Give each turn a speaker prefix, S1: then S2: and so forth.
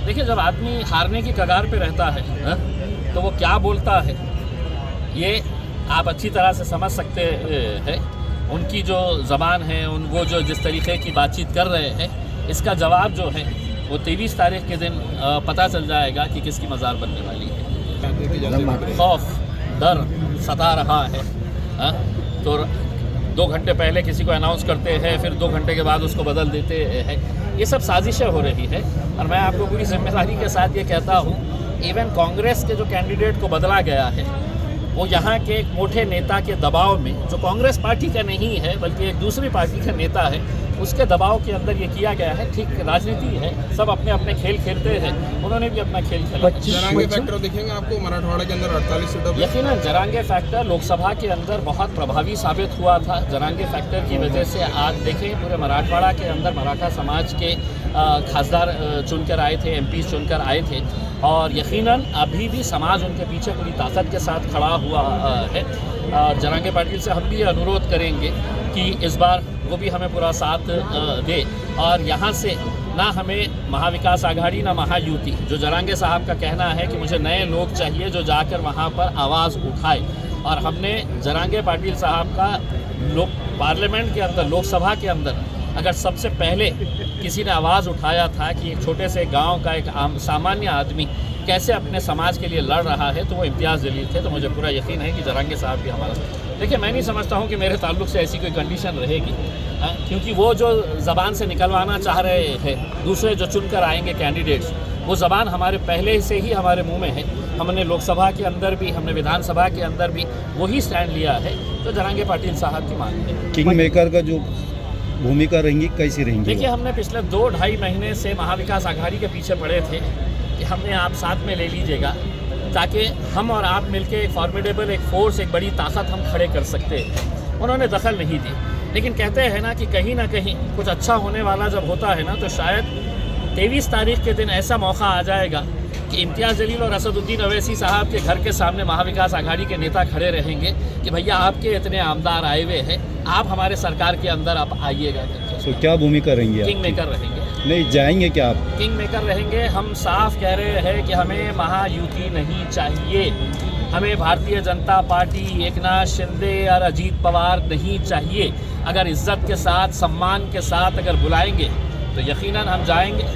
S1: देखिए, जब आदमी हारने की कगार पे रहता है तो वो क्या बोलता है ये आप अच्छी तरह से समझ सकते हैं। उनकी जो ज़बान है, वो जो जिस तरीके की बातचीत कर रहे हैं, इसका जवाब जो है वो 23 तारीख के दिन पता चल जाएगा कि किसकी मज़ार बनने वाली है। खौफ, डर सता रहा है। तो 2 घंटे पहले किसी को अनाउंस करते हैं, फिर 2 घंटे के बाद उसको बदल देते हैं। ये सब साजिशें हो रही है। और मैं आपको पूरी जिम्मेदारी के साथ ये कहता हूँ, इवन कांग्रेस के जो कैंडिडेट को बदला गया है वो यहाँ के एक मोटे नेता के दबाव में, जो कांग्रेस पार्टी का नहीं है बल्कि एक दूसरी पार्टी का नेता है, उसके दबाव के अंदर ये किया गया है। ठीक राजनीति है, सब अपने अपने खेल खेलते हैं, उन्होंने भी अपना खेल खेला।
S2: जरांगे फैक्टर दिखेंगे आपको मराठवाड़ा के अंदर 48 सीटों पर?
S1: यकीनन जरांगे फैक्टर लोकसभा के अंदर बहुत प्रभावी साबित हुआ था। जरांगे फैक्टर की वजह से आज देखें पूरे मराठवाड़ा के अंदर मराठा समाज के खासदार चुनकर आए थे, एमपी चुनकर आए थे, और यकीनन अभी भी समाज उनके पीछे पूरी ताकत के साथ खड़ा हुआ है। जरांगे पाटिल से हम भी अनुरोध करेंगे कि इस बार वो भी हमें पूरा साथ दे, और यहाँ से ना हमें महाविकास आघाड़ी ना महायुति, जो जरांगे साहब का कहना है कि मुझे नए लोग चाहिए जो जाकर वहाँ पर आवाज़ उठाए, और हमने जरांगे पाटिल साहब का पार्लियामेंट के अंदर, लोकसभा के अंदर अगर सबसे पहले किसी ने आवाज़ उठाया था कि एक छोटे से गांव का एक सामान्य आदमी कैसे अपने समाज के लिए लड़ रहा है, तो वो इम्तियाज़ जलील थे। तो मुझे पूरा यकीन है कि जरांगे साहब भी हमारा। देखिए, मैं नहीं समझता हूँ कि मेरे ताल्लुक से ऐसी कोई कंडीशन रहेगी, क्योंकि वो जो ज़बान से निकलवाना चाह रहे हैं दूसरे जो चुनकर आएंगे कैंडिडेट्स, वो ज़बान हमारे पहले से ही हमारे मुंह में है। हमने लोकसभा के अंदर भी, हमने विधानसभा के अंदर भी वही स्टैंड लिया है जो जरांगे पाटिल साहब की मांग है।
S3: किंग मेकर का जो भूमिका रहेंगी, कैसी रहेंगी?
S1: देखिए, हमने पिछले 2-2.5 महीने से महाविकास आघाड़ी के पीछे पड़े थे कि हमें आप साथ में ले लीजिएगा, ताकि हम और आप मिलके एक फॉर्मिडेबल, एक फोर्स, एक बड़ी ताकत हम खड़े कर सकते हैं। उन्होंने दखल नहीं दी, लेकिन कहते हैं ना कि कहीं ना कहीं कुछ अच्छा होने वाला जब होता है ना, तो शायद 23 तारीख के दिन ऐसा मौका आ जाएगा कि इम्तियाज़ जलील और असदुद्दीन अवैसी साहब के घर के सामने महाविकास आघाड़ी के नेता खड़े रहेंगे कि भैया आपके इतने आमदार आए हुए हैं, आप हमारे सरकार के अंदर आप आइएगा।
S3: तो क्या भूमिका रहेंगी?
S1: किंग मेकर रहेंगे।
S3: नहीं जाएंगे क्या आप?
S1: किंग मेकर रहेंगे। हम साफ कह रहे हैं कि हमें महायुति नहीं चाहिए, हमें भारतीय जनता पार्टी, एकनाथ शिंदे और अजीत पवार नहीं चाहिए। अगर इज्जत के साथ, सम्मान के साथ अगर बुलाएंगे तो यकीनन हम जाएंगे।